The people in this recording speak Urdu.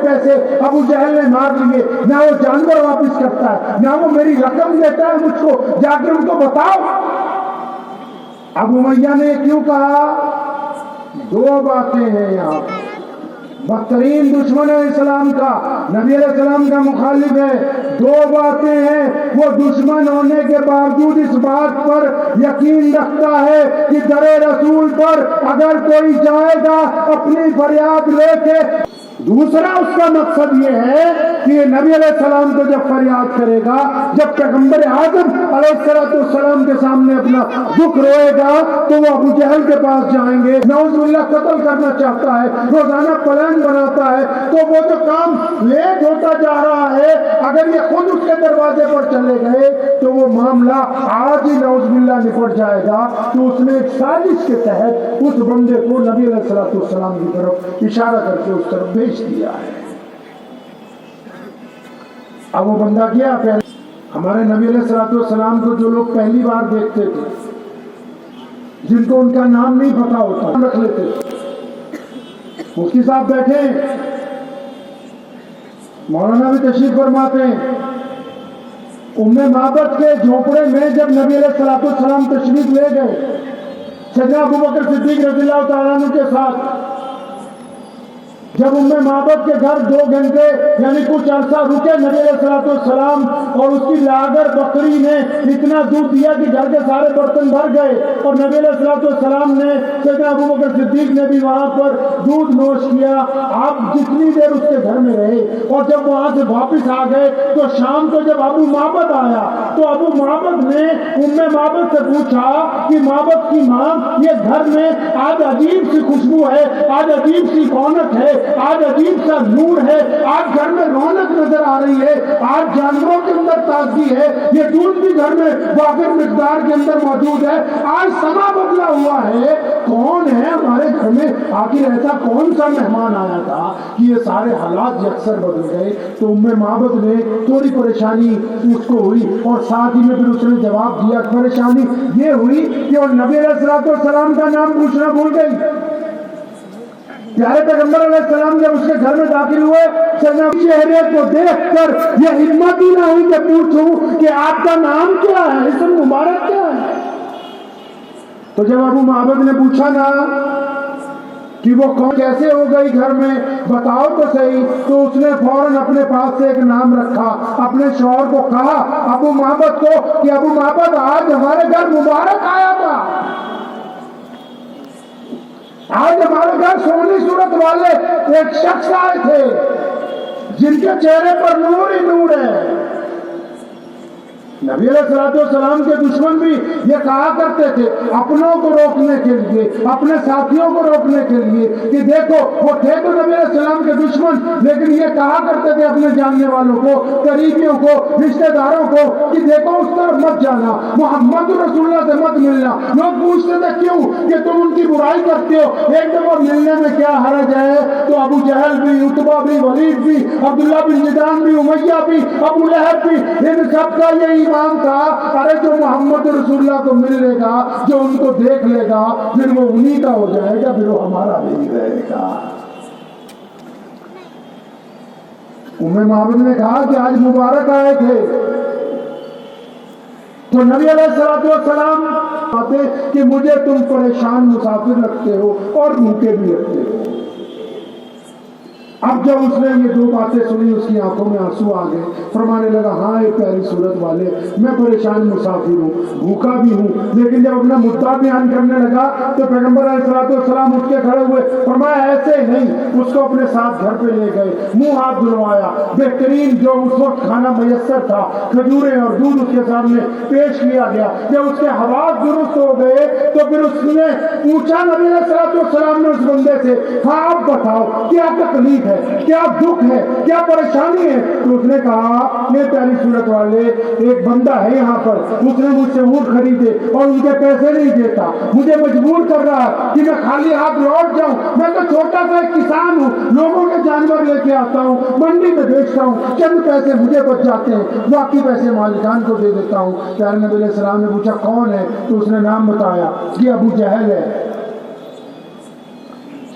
پیسے ابو جہل نے مار لیے، نہ وہ جانور واپس کرتا ہے، نہ وہ میری رقم دیتا ہے مجھ کو، جا کے ان کو بتاؤ۔ ابو امیہ نے کیوں کہا؟ دو باتیں ہیں یہاں، بدترین دشمن ہے اسلام کا، نبی علیہ السلام کا مخالف ہے، دو باتیں ہیں، وہ دشمن ہونے کے باوجود اس بات پر یقین رکھتا ہے کہ در رسول پر اگر کوئی جائے گا اپنی فریاد لے کے۔ دوسرا اس کا مقصد یہ ہے کہ نبی علیہ السلام کو جب فریاد کرے گا، جب پیغمبر اعظم علیہ السلام کے سامنے اپنا دکھ روئے گا تو وہ ابو جہل کے پاس جائیں گے، نعوذ باللہ قتل کرنا چاہتا ہے، روزانہ پلان بناتا ہے، تو وہ جو کام لیٹ ہوتا جا رہا ہے اگر یہ خود اس کے دروازے پر چلے گئے تو وہ معاملہ آج ہی نعوذ باللہ نپٹ جائے گا۔ تو اس نے ایک سازش کے تحت اس بندے کو نبی علیہ السلام کی طرف اشارہ کر کے اس طرف بھیج دیا ہے۔ اب وہ بندہ کیا؟ ہمارے نبی علیہ السلام کو جو لوگ پہلی بار دیکھتے تھے، جن کو ان کا نام نہیں پتا ہوتا، رکھ لیتے تھے۔ مفتی صاحب بیٹھے، مولانا بھی تشریف فرماتے ہیں، ام معبد کے جھونپڑے میں جب نبی علیہ السلام تشریف لے گئے سیدنا ابوبکر صدیق رضی اللہ تعالیٰ عنہ کے ساتھ، جب ام معبد کے گھر 2 گھنٹے یعنی کچھ عرصہ رکے نبی علیہ السلام، اور اس کی لاگر بکری نے اتنا دودھ دیا کہ گھر کے سارے برتن بھر گئے، اور نبی علیہ السلام نے سیدنا ابوبکر صدیق نے بھی وہاں پر دودھ نوش کیا۔ آپ جتنی دیر اس کے گھر میں رہے اور جب وہاں سے واپس آ گئے تو شام کو جب ابو معبد آیا تو ابو معبد نے ام معبد سے پوچھا کہ معبد کی ماں، یہ گھر میں آج عجیب سی خوشبو ہے، آج عجیب سی رونق ہے، آج عجیب سا نور ہے، آج گھر میں رونق نظر آ رہی ہے، آج جانوروں کے اندر تازگی ہے، یہ دودھ بھی گھر میں وافر مقدار کے اندر موجود ہے، آج سما بدلا ہوا ہے، کون ہے ہمارے گھر میں؟ آخر ایسا کون سا مہمان آیا تھا کہ یہ سارے حالات یکسر بدل گئے؟ تو ام معبد نے تھوڑی پریشانی اس کو ہوئی، اور ساتھ ہی میں پھر اس نے جواب دیا۔ پریشانی یہ ہوئی کہ وہ نبی علیہ السلام کا نام پوچھنا بھول گئی۔ پیارے پیغمبر علیہ السلام جب اس کے گھر میں داخل ہوئے، چہرے کو دیکھ کر یہ ہمت ہی نہ ہوئی کہ پوچھوں کہ آپ کا نام کیا ہے، اسم مبارک کیا ہے؟ تو جب ابو معبد نے پوچھا نا کہ وہ کون کیسے ہو گئی گھر میں، بتاؤ تو صحیح، تو اس نے فوراً اپنے پاس سے ایک نام رکھا، اپنے شوہر کو کہا ابو معبد کو کہ ابو معبد آج ہمارے گھر مبارک آیا تھا، آج ہمارے گھر سونی صورت والے ایک شخص آئے تھے جن کے چہرے پر نور ہی نور ہے۔ نبی علیہ السلام کے دشمن بھی یہ کہا کرتے تھے اپنوں کو روکنے کے لیے، اپنے ساتھیوں کو روکنے کے لیے کہ دیکھو وہ تھے تو نبی علیہ السلام کے دشمن، لیکن یہ کہا کرتے تھے اپنے جاننے والوں کو، قریبیوں کو، رشتہ داروں کو کہ دیکھو اس طرف مت جانا، محمد رسول اللہ سے مت ملنا۔ لوگ پوچھتے تھے کیوں؟ کہ تم ان کی برائی کرتے ہو، ایک دفعہ ملنے میں کیا حرج ہے؟ تو ابو جہل بھی، عتبہ بھی، ولید بھی، عبداللہ بن جدعان بھی، امیہ بھی، ابو لہب بھی، ان سب کا یہ ایمان تھا، ارے جو محمد رسول اللہ کو مل لے گا، جو ان کو دیکھ لے گا، پھر وہ انہی کا ہو جائے گا، پھر وہ ہمارا نہیں رہے گا۔ ام معبد نے کہا کہ آج مبارک آئے تھے، تو نبی علیہ السلام کہتے کہ مجھے تم پریشان مسافر لگتے ہو اور بھوکے بھی لگتے ہو۔ اب جب اس نے یہ 2 باتیں سنی اس کی آنکھوں میں آنسو آ گئے، فرمانے لگا ہاں ایک پیاری صورت والے، میں پریشان مسافر ہوں، بھوکا بھی ہوں، لیکن جب اپنا مدعا بیان کرنے لگا تو پیغمبر علیہ السلام اٹھ کے کھڑے ہوئے، فرمایا ایسے نہیں، اس کو اپنے ساتھ گھر پہ لے گئے، منہ ہاتھ دھلوایا، بہترین جو اس وقت کھانا میسر تھا، کھجوریں اور دودھ اس کے سامنے پیش کیا گیا۔ جب اس کے حواس درست ہو گئے تو پھر اس نے پوچھا نبی علیہ السلام نے اس بندے سے، ہاں آپ بتاؤ کیا تکلیف ہے، کیا دکھ ہے، کیا پریشانی ہے؟ تو اس نے کہا یہ پیاری صورت والے، ایک بندہ ہے یہاں پر، اس نے مجھ سے اونٹ خریدے اور ان کے پیسے نہیں دیتا، مجھے مجبور کر رہا ہے کہ میں خالی ہاتھ لوٹ جاؤں، میں تو چھوٹا سا ایک کسان ہوں، لوگوں کے جانور لے کے آتا ہوں، منڈی میں بیچتا ہوں، چند پیسے مجھے بچ جاتے ہیں، باقی پیسے مالکان کو دے دیتا ہوں۔ پیارے نبی علیہ السلام نے پوچھا کون ہے؟ تو اس نے نام بتایا کہ ابو جہل ہے۔